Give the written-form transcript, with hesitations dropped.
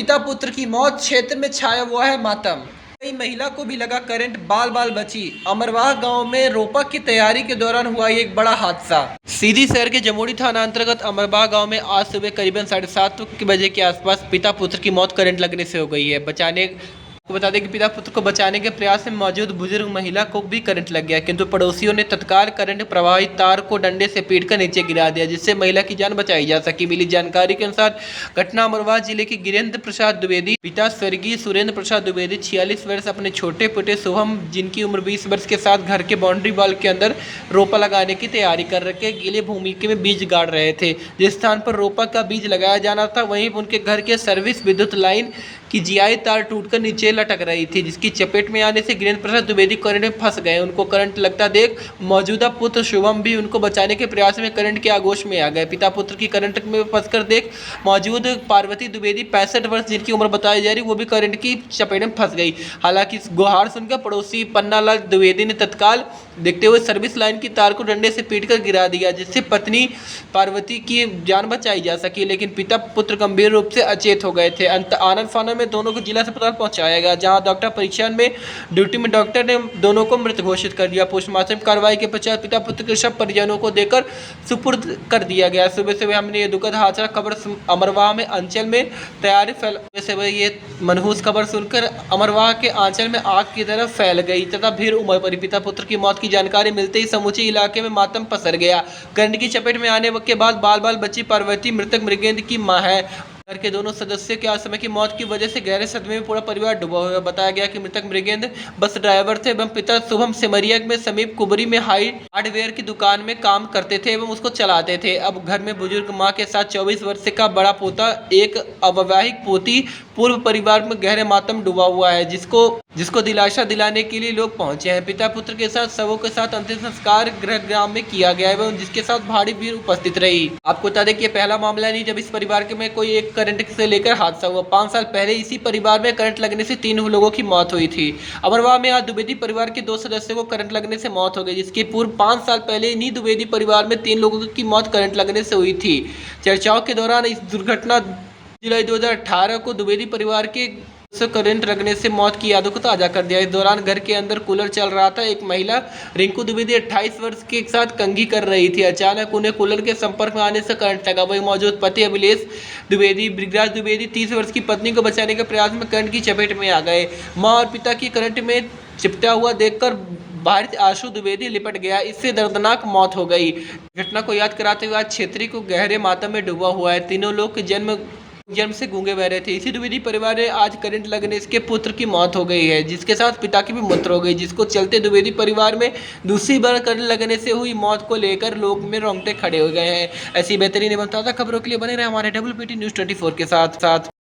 पिता पुत्र की मौत, क्षेत्र में छाया हुआ है मातम। कई महिला को भी लगा करंट, बाल बाल बची। अमरवाह गांव में रोपा की तैयारी के दौरान हुआ एक बड़ा हादसा। सीधी शहर के जमोड़ी थाना अंतर्गत अमरवाह गांव में आज सुबह करीबन 7:30 बजे के आसपास पिता पुत्र की मौत करंट लगने से हो गई है। आपको बता दें कि पिता पुत्र को बचाने के प्रयास में मौजूद बुजुर्ग महिला को भी करंट लग गया, किंतु पड़ोसियों ने तत्काल करंट प्रवाहित तार को डंडे से पीटकर नीचे गिरा दिया, जिससे महिला की जान बचाई जा सकी। मिली जानकारी के अनुसार घटना अमरवाह जिले के गिरेंद्र प्रसाद द्विवेदी पिता स्वर्गीय सुरेंद्र प्रसाद द्विवेदी 46 वर्ष अपने छोटे पुटे शुभम, जिनकी उम्र 20 वर्ष के साथ घर के बाउंड्री वॉल के अंदर रोपा लगाने की तैयारी कर रखे गीले भूमि में बीज गाड़ रहे थे। जिस स्थान पर रोपा का बीज लगाया जाना था, वहीं उनके घर के सर्विस विद्युत लाइन की जीआई तार टूटकर नीचे लटक रही थी, जिसकी चपेट में आने से गिरेंद्र प्रसाद द्विवेदी करंट में फंस गए। उनको करंट लगता देख मौजूदा पुत्र शुभम भी उनको बचाने के प्रयास में करंट के आगोश में आ गए। पिता पुत्र की करंट में फंसकर देख मौजूद पार्वती द्विवेदी 65 वर्ष जिनकी उम्र बताई जा रही, वो भी करंट की चपेट में फंस गई। हालांकि इस गुहार सुनकर पड़ोसी पन्नालाल द्विवेदी ने तत्काल देखते हुए सर्विस लाइन की तार को डंडे से पीटकर गिरा दिया, जिससे पत्नी पार्वती की जान बचाई जा सकी, लेकिन पिता पुत्र गंभीर रूप से अचेत हो गए थे। अंत आनंद फानन में दोनों को जिला अस्पताल पहुंचाया गया, जहां डॉक्टर परीक्षण में ड्यूटी में डॉक्टर ने दोनों को मृत घोषित कर दिया। पोस्टमार्टम कार्रवाई के पश्चात पिता पुत्र के शव परिजनों को देकर सुपुर्द कर दिया गया। सुबह सुबह हमने ये दुखद हादसा खबर अमरवाह में अंचल में तैयारी ये मनहूस खबर सुनकर अमरवाह के आंचल में आग की तरह फैल गई तथा भीड़ उमड़ पड़ी। पिता पुत्र की मौत की जानकारी मिलते ही समूचे इलाके में मातम पसर गया। करंट की चपेट में आने के बाद बाल बाल बची पार्वती मृतक मृगेंद्र की मां है। घर के दोनों सदस्यों के आज समय की मौत की वजह से गहरे सदमे में पूरा परिवार डूबा हुआ है। बताया गया कि मृतक मृगेंद्र बस ड्राइवर थे एवं पिता शुभम सिमरिया में समीप कुबरी में हार्डवेयर की दुकान में काम करते थे एवं उसको चलाते थे। अब घर में बुजुर्ग मां के साथ 24 वर्ष का बड़ा पोता, एक अवैवाहिक पोती पूर्व परिवार में गहरे मातम डूबा हुआ है, जिसको दिलासा दिलाने के लिए लोग पहुंचे हैं। पिता पुत्र के साथ शवों के साथ अंतिम संस्कार गृहग्राम में किया गया एवं जिसके साथ भारी भीड़ उपस्थित रही। आपको बता दें कि यह पहला मामला नहीं जब इस परिवार के में कोई एक करंट से लेकर हादसा हुआ। 5 साल पहले इसी परिवार में करंट लगने से 3 लोगों की मौत हुई थी। अमरवाह में आज द्विवेदी परिवार के 2 सदस्यों को करंट लगने से मौत हो गई, जिसके पूर्व 5 साल पहले इन्हीं द्विवेदी परिवार में 3 लोगों की मौत करंट लगने से हुई थी। चर्चाओं के दौरान इस दुर्घटना जुलाई 2018 को द्विवेदी परिवार के करंट लगने से मौत की यादों को ताजा कर दिया। इस दौरान घर के अंदर कूलर चल रहा था। एक महिला रिंकू द्विवेदी 28 वर्ष के साथ कंघी कर रही थी। अचानक उन्हें कूलर के संपर्क में आने से करंट लगा। वही मौजूद पति अभिलेष द्विवेदी ब्रिजराज द्विवेदी 30 वर्ष की पत्नी को बचाने के प्रयास में करंट की चपेट में आ गए। मां और पिता की करंट में चिपटा हुआ देखकर भारत आशु द्विवेदी लिपट गया। इससे दर्दनाक मौत हो गई। घटना को याद कराते हुए आज क्षेत्रीय को गहरे मातम में डूबा हुआ है। तीनों लोग के जन्म से गूंगे बह रहे थे। इसी द्विवेदी परिवार में आज करंट लगने इसके पुत्र की मौत हो गई है, जिसके साथ पिता की भी मौत हो गई, जिसको चलते द्विवेदी परिवार में दूसरी बार करंट लगने से हुई मौत को लेकर लोग में रोंगटे खड़े हो गए हैं। ऐसी बेहतरीन एवं ताज़ा खबरों के लिए बने रहे हमारे WPT News 24 के साथ।